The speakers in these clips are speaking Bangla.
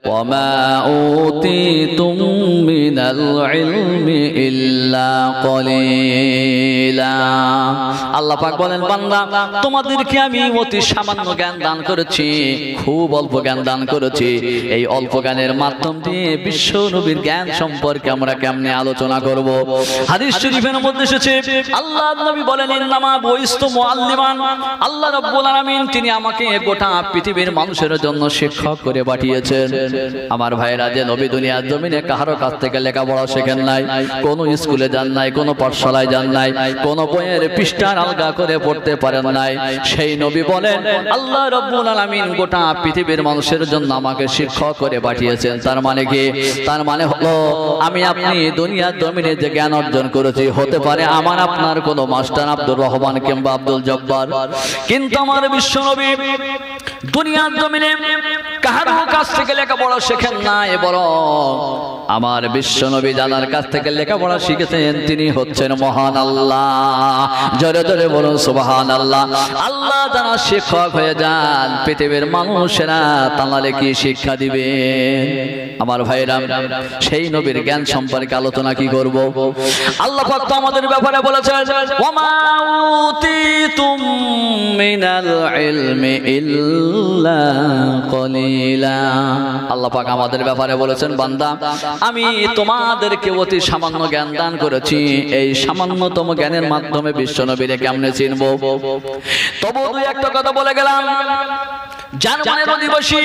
وما أوتيتم من العلم إلا قليلا আল্লাহ পাক বলেন বান্দা তোমাদেরকে আমি অতি সামান্য জ্ঞান দান করেছি, খুব অল্প জ্ঞান দান করেছি। এই অল্প জ্ঞানের মাধ্যম দিয়ে বিশ্ব নবীর জ্ঞান সম্পর্কে আমরা কেমনে আলোচনা করব। হাদিস শরীফের মধ্যে এসেছে আল্লাহ নবী বলেন ইন্নামা বুইস্তু মুআল্লিমান, আল্লাহ রাব্বুল আলামিন তিনি আমাকে গোটা পৃথিবীর মানুষের জন্য শিক্ষক করে পাঠিয়েছেন। আমার ভাইরা, যে নবী দুনিয়ার জমিনে কারো কাছ থেকে লেখাপড়া শেখেন নাই, কোনো স্কুলে যান নাই, কোনো পাঠশালায় যান নাই, কোনো বইয়ের পৃষ্ঠা আলগা করে পড়তে পারেন নাই, সেই নবী বলেন আল্লাহ রাব্বুল আলামিন গোটা পৃথিবীর মানুষের জন্য আমাকে শিক্ষক করে পাঠিয়েছেন। তার মানে কি? তার মানে হলো আমি আপনি দুনিয়ার জমিনে যে জ্ঞান অর্জন করেছি, হতে পারে আমার আপনার কোনো মাস্টার আব্দুর রহমান কিংবা আব্দুল জব্বার, কিন্তু আমার বিশ্ব নবী দুনিয়ার জমিনে কারো কাছ থেকে লেখাপড়া শেখেন নাই, বরং আমার বিশ্ব নবী যার কাছ থেকে লেখাপড়া শিখেছেন তিনি হচ্ছেন মহান আল্লাহ। জোরে জোরে বলুন সুবহানাল্লাহ। আল্লাহ যারা শিক্ষক হয়ে যান, পৃথিবীর মানুষেরা তাহলে কি শিক্ষা দিবে? আমার ভাইরা, সেই নবীর জ্ঞান সম্পর্কে আলোচনা কি করব? আল্লাহ পাক তো আমাদের ব্যাপারে বলেছেন ওয়ামা উতিতুম মিনাল ইলমি ইল্লা কলিলা। আল্লাহ পাক আমাদের ব্যাপারে বলেছেন বান্দা আমি তোমাদেরকে অতি সামান্য জ্ঞান দান করেছি, এই সামান্যতম জ্ঞানের মাধ্যমে বিশ্ব নবীরে কেমনে চিনবো? তবু দুই একটা কথা বলে গেলাম। জার্মানের অধিবাসী,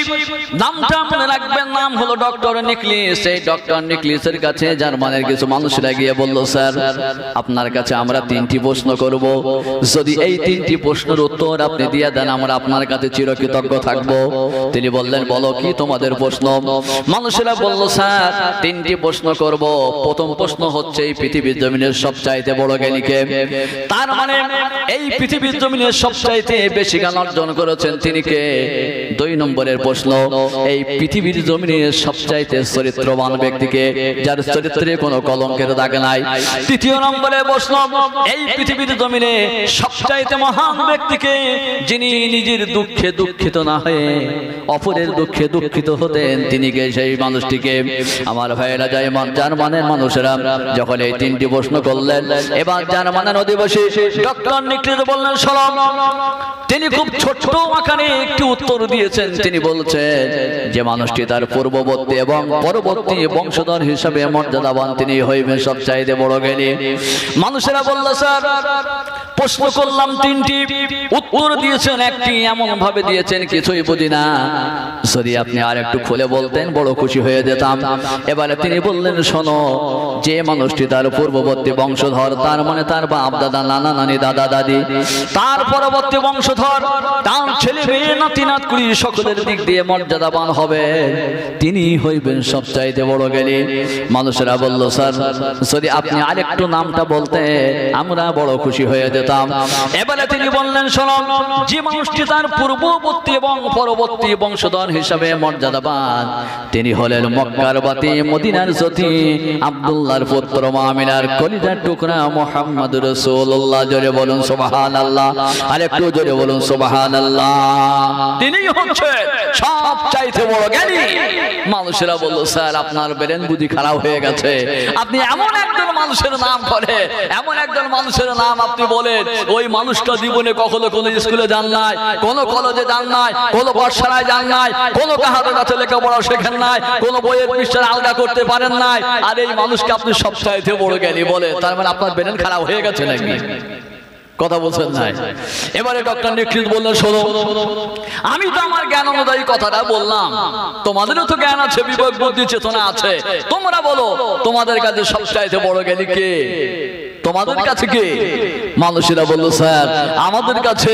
নামটা মনে রাখবেন, নাম হলো ডক্টর নিকলিস। এই ডক্টর নিকলিসের কাছে জার্মানের কিছু মানুষরা গিয়ে বলল, স্যার আপনার কাছে আমরা 3টি প্রশ্ন করব, যদি এই 3টি প্রশ্নের উত্তর আপনি দিয়ে দেন আমরা আপনার কাছে চিরকৃতজ্ঞ থাকব। তিনি বললেন বলো কি তোমাদের প্রশ্ন? মানুষেরা বলল স্যার 3টি প্রশ্ন করব। প্রথম প্রশ্ন হচ্ছে এই পৃথিবীর জমিনের সবচাইতে বড় জ্ঞানী কে? তার মানে এই পৃথিবীর জমিনের সবচাইতে বেশি জ্ঞান অর্জন করেছেন তিনি কে? 2 নম্বরের প্রশ্ন এই পৃথিবীর জমিনে সবচাইতে চরিত্রবান ব্যক্তিকে, যার চরিত্রে কোনো কলঙ্কের দাগ নাই। 3য় নম্বরের প্রশ্ন এই পৃথিবীর জমিনে সবচাইতে মহান ব্যক্তিকে, যিনি নিজের দুঃখে দুঃখিত না হয়ে অপরের দুঃখে দুঃখিত হতেন, তিনি কে? সেই মানুষটিকে। আমার ভাইয়েরা, জার্মানের মানুষেরা যখন এই 3টি প্রশ্ন করলেন, এবার জার্মানের অধিবাসী ডক্টর নিকলিস বললেন সালাম। তিনি খুব ছোট্ট আকারে একটি উত্তর দিয়েছেন। তিনি বলছেন যে মানুষটি তার পূর্ববর্তী এবং পরবর্তী বংশধর হিসাবে মর্যাদাবান, তিনি হইবেন সবচাইতে বড় জ্ঞানী। মানুষেরা বলল স্যার প্রশ্ন করলাম 3টি, উত্তর দিয়েছেন একটি, এমন ভাবে দিয়েছেন কিছুই বুঝি না, যদি আপনি আর একটু খুলে বলতেন বড় খুশি হয়ে যেতাম। এবারে তিনি বললেন শোনো, যে মানুষটি তার পূর্ববর্তী বংশধর, তার মানে তার বাপ দাদা নানা নানি দাদা দাদি, তার পরবর্তী বংশধর, তার ছেলে মেয়ে নাতি নাতকুড়ি সকলের দিক দিয়ে মর্যাদাবান হবে, তিনি হইবেন সবচাইতে বড় জ্ঞানী। মানুষেরা বলল স্যার যদি আপনি আরেকটু নামটা বলতে আমরা বড় খুশি হয়ে যেতাম। এবারে তিনি বললেন শোনো, যে মানুষটি তার পূর্ববর্তী এবং পরবর্তী বংশধর হিসাবে মর্যাদাবান, তিনি হলেন মক্কার বাতি মদিনার জ্যোতি আব্দুল্লাহর পুত্র আমিনার কলিজার টুকরা মুহাম্মদুর রাসূলুল্লাহ। জোরে বলুন সুবহানাল্লাহ, আরেকটু জোরে বলুন সুবহানাল্লাহ। তিনি হচ্ছেন সবচাইতে বড় জ্ঞানী। মানুষেরা বলল স্যার আপনার ব্রেন বুদ্ধি খারাপ হয়ে গেছে, আপনি এমন একজন মানুষের নাম করে, এমন একজন মানুষের নাম আপনি বলেন, ওই মানুষটা জীবনে কখনো কোনো স্কুলে যান নাই, কোনো কলেজে যান নাই, কোনো পাঠশালায় যান নাই, কোনো কাহারো কাছে লেখাপড়া শেখেন নাই, কোনো বইয়ের পৃষ্ঠা আলগা করতে পারেন নাই, আর এই মানুষকে আপনি সবচাইতে বড় জ্ঞানী বলে, তার মানে আপনার ব্রেন খারাপ হয়ে গেছে নাকি? কথা বলছেন নাই। এবারে ডক্টর নিকলিস বললেন শোনো, আমি তো আমার জ্ঞান অনুযায়ী কথাটা বললাম, তোমাদেরও তো জ্ঞান আছে, বিবেক বুদ্ধি চেতনা আছে, তোমরা বলো তোমাদের কাছে সবচাইতে বড় জ্ঞানী কে? তোমাদের কাছে কে? মানুষেরা বলল স্যার আমাদের কাছে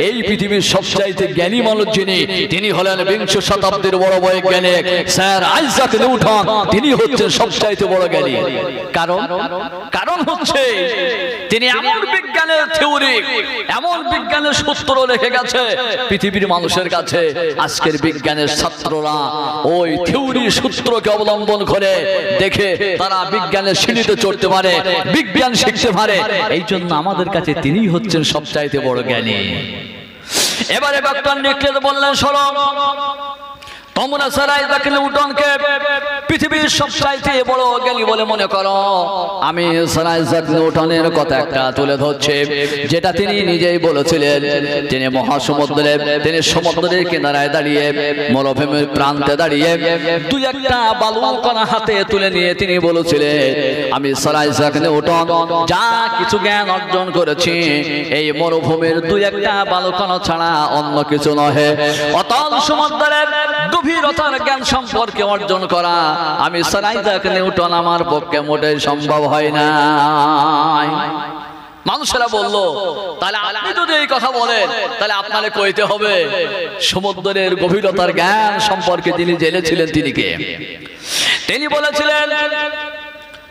এই পৃথিবীর সবচাইতে জ্ঞানী মানুষ যিনি, তিনি হলেন 20 শতাব্দীর বড় বৈজ্ঞানিক স্যার আইজাক নিউটন, তিনি হচ্ছেন সবচাইতে বড় জ্ঞানী। কারণ হচ্ছে তিনি এমন বিজ্ঞানের থিওরি, এমন বিজ্ঞানের সূত্র লিখে গেছে পৃথিবীর মানুষের কাছে, আজকের বিজ্ঞানের ছাত্ররা ওই থিওরি সূত্রকে অবলম্বন করে দেখে তারা বিজ্ঞানের সিঁড়িতে চড়তে পারে, বিজ্ঞান শিখতে পারে। এই জন্য আমাদের কাছে তিনি হচ্ছেন সবচাইতে বড় জ্ঞানী। এবারে ডক্টর নিকলিস বললেন শোনো, তোমরা সারাই দেখলে উটনকে পৃথিবীর সবচাইতে বড় জ্ঞানী বলে মনে করো, আমি সারাই দেখলে উটনের কথা একটা তুলে ধরছে, যেটা তিনি নিজেই বলেছিলেন। তিনি মহাসমুদ্রে, তিনি সমুদ্রের কিনারায় দাঁড়িয়ে, মরুভূমির প্রান্তে দাঁড়িয়ে দুই একটা বালুকণা হাতে তুলে নিয়ে তিনি বলেছিলেন, আমি সারাই দেখলে উটন যা কিছু জ্ঞান অর্জন করেছি এই মরুভূমির দুই একটা বালুকণা ছাড়া অন্য কিছু নহে। অতল সমুদ্রের গভীরতার জ্ঞান সম্পর্কে অর্জন করা আমি স্যার আইজাক নিউটন আমার পক্ষে মোটেই সম্ভব হয় না। মানুষেরা বলল, তাহলে আপনি যদি এই কথা বলেন তাহলে আপনারে কইতে হবে সমুদ্রের গভীরতার জ্ঞান সম্পর্কে যিনি জেনেছিলেন তিনি কে? তিনি বলেছিলেন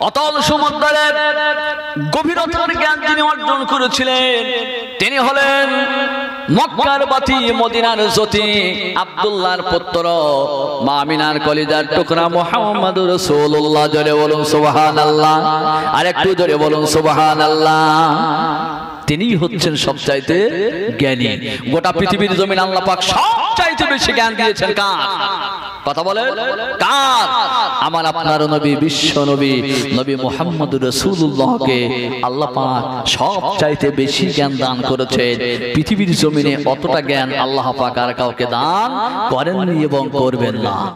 অতল সমুদ্রের গভীরতার জ্ঞান যিনি অর্জন করেছিলেন তিনি হলেন মক্কার বাতি মদিনার জ্যোতি আব্দুল্লাহর পুত্র মা আমিনার কলিজার টুকরা মুহাম্মদুর রাসূলুল্লাহ। জোরে বলুন সুবহানাল্লাহ, আর একটু জোরে বলুন সুবহানাল্লাহ। তিনি হচ্ছেন সবচাইতে জ্ঞানী। গোটা পৃথিবীর জমিন আল্লাহ পাক সবচাইতে বেশি জ্ঞান দিয়েছেন কার? কথা বলে কার? আমার আপনার নবী, বিশ্ব নবী, নবী মুহাম্মদুর রাসূলুল্লাহকে আল্লাহ পাক সবচাইতে বেশি জ্ঞান দান করেছেন। পৃথিবীর জমিনে অতটা জ্ঞান আল্লাহ পাক আর কাউকে দান করেননি এবং করবেন না।